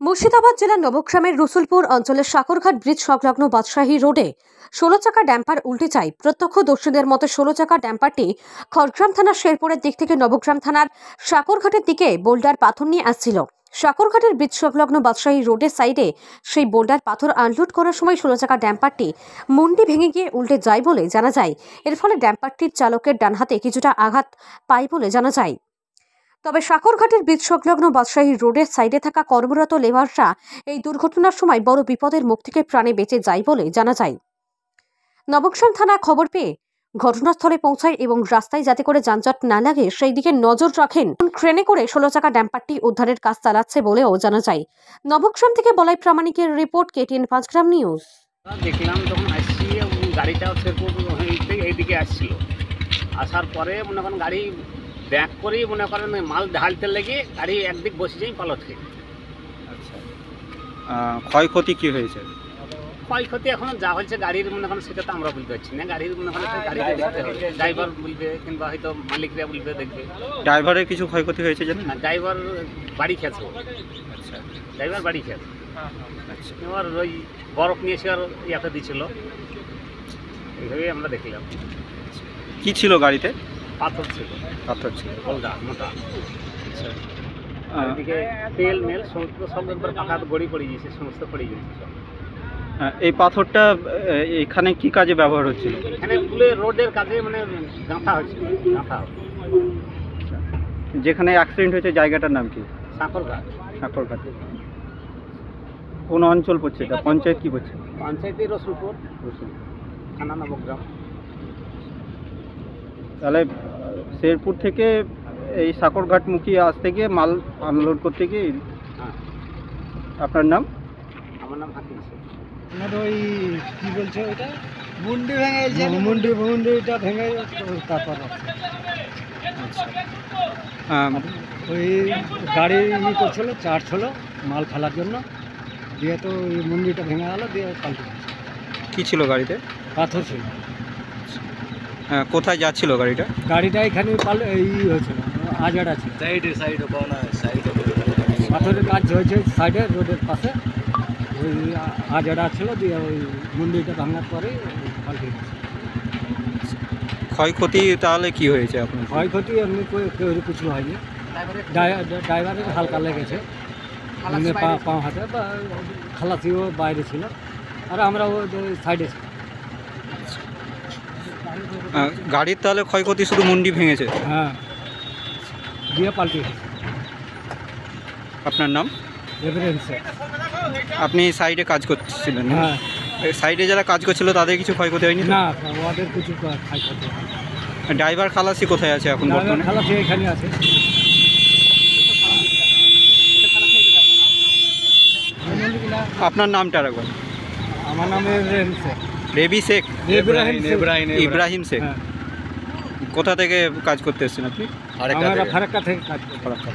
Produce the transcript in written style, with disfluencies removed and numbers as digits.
মুর্শিদাবাদ জেলার নবগ্রামের রসুলপুর অঞ্চলের সাকরঘাট ব্রিজ সংলগ্ন বাদশাহী রোডে 16 চাকা ড্যাম্পার উল্টে যায়। প্রত্যক্ষদর্শীদের মতে 16 চাকা ড্যাম্পারটি খড়গ্রাম থানার শেরপুরের দিক থেকে নবগ্রাম থানার সাকরঘাটের দিকে বোল্ডার পাথর নিয়ে আসছিল। সাকরঘাটের ব্রিজ সংলগ্ন বাদশাহী রোডের সাইডে সেই বোল্ডার পাথর আনলোড করার সময় 16 চাকা ড্যাম্পারটি মুন্ডি ভেঙে গিয়ে উল্টে যায় বলে জানা যায়। এর ফলে ড্যাম্পারটির চালকের ডান হাতে কিছুটা আঘাত পায় বলে জানা যায়। তবে সাকরঘাটের ব্রিজ সংলগ্ন বাদশাহী রোডের সাইডে থাকা কর্মরত লেবাররা এই দুর্ঘটনার সময় বড় বিপদের মুখ থেকে প্রাণে বেঁচে যায় বলে জানা যায়। নবগ্রাম থানা খবর পেয়ে ঘটনাস্থলে পৌঁছায় এবং রাস্তায় যাতে করে যানজট না লাগে সেই দিকে নজর রাখেন। ট্রেনে করে 16 চাকা ড্যাম্পারটি উদ্ধারের কাজ চালাচ্ছে বলেও জানা যায়। নবগ্রাম থেকে বলাই প্রামাণিকের রিপোর্ট, KTN 5 গ্রাম নিউজ। দেখলাম যখন আসছি গাড়িটা শেরপুর এইদিকে আসছিল, আসার পরে মনে করেন গাড়ি ব্যাক করেই মনে করেন মাল ঢালতে লেগে গাড়ি একদিক বসে যাই পালট খেয়ে। আচ্ছা, ক্ষয়ক্ষতি কি হয়েছে? ক্ষয়ক্ষতি এখন যা হয়েছে গাড়ির মনে করেন সেটা তো আমরা বলতে পারছি না। গাড়ির মনে করেন গাড়ি ড্রাইভার বলবে কিংবা হয়তো মালিকরা বলবে, দেখবে। ড্রাইভারের কিছু ক্ষয়ক্ষতি হয়েছে জানেন? না, ড্রাইভার বাড়ি খেয়েছে। আচ্ছা ড্রাইভার বাড়ি খেয়েছে। আচ্ছা, এবার ওই বরফ নিয়ে এসে আর ইয়াতে দিচ্ছিল, এইভাবেই আমরা দেখলাম। কি ছিল গাড়িতে? পাথর ছিল, পাথর ছিল। গোলদা মোটা। আচ্ছা, এদিকে তেল মেল সমস্ত সব একবার পাকা গড়ি পড়ে গিয়েছে, সমস্ত পড়ে গিয়েছে সব। এই পাথরটা এখানে কি কাজে ব্যবহার হচ্ছিল? এখানে রোডের কাজে মানে গাঁথা হয়েছিল, গাঁথা। যেখানে অ্যাক্সিডেন্ট হয়েছে জায়গাটার নাম কি? সাকরঘাট। সাকরঘাট কোন অঞ্চল পড়ছে এটা? পঞ্চায়েত কি পড়ছে? পঞ্চায়েতে রসুলপুর, থানা নবগ্রাম। তাহলে শেরপুর থেকে এই সাকরঘাট মুখী আসতে গিয়ে মাল আনলোড করতে গিয়ে। হ্যাঁ, আপনার নাম? আমার নাম হাকিম শেখ। ওই কি বলছে ওইটা মুন্ডি ভেঙে মুন্ডিটা ভেঙে তারপর ওই গাড়ি করছিল, চার্জ হলো মাল ফেলার জন্য, দিয়ে তো ওই মুন্ডিটা ভেঙে গেল, দিয়ে পাল্টে কি ছিল গাড়িতে? পাথর ছিল। কোথায় যাচ্ছিল গাড়িটা? গাড়িটা এখানে এই হয়েছিল, আজাড় আছে পাথরের কাজ হয়েছে সাইডে রোডের পাশে, ওই আজাড়া ছিল, দিয়ে ওই মন্দিরটা ভাঙার পরে পাল্টে গেছে। ক্ষয়ক্ষতি তাহলে কি হয়েছে আপনার? ক্ষয়ক্ষতি এমনি কেউ কিছু হয়নি, ড্রাইভারের হালকা লেগেছে, এমনি পাও হাতে, বা খালাসিও বাইরে ছিল, আর আমরা ওই সাইডে ছিল। গাড়ির তাহলে ক্ষয়ক্ষতি শুধু মুন্ডি ভেঙেছে? হ্যাঁ, দিয়ে পাল্টে গেছে। আপনার নাম? রেফারেন্সে। আপনি সাইডে কাজ করছিলেন? হ্যাঁ, সাইডে যারা কাজ করছিল তাদের কিছু ক্ষয়ক্ষতি হয়নি? না, ওদের কিছু ক্ষয়ক্ষতি হয়নি। ড্রাইভার খালাসি কোথায় আছে এখন বর্তমানে? খালাসি এখানে আছে। আপনার নামটা রাখবেন? আমার নাম রেবি শেখ? ইব্রাহিম শেখ। হ্যাঁ। কোথা থেকে কাজ করতে এসেছেন আপনি? আমরা ফারাক্কা থেকে কাজ করি। ফারাক্কা।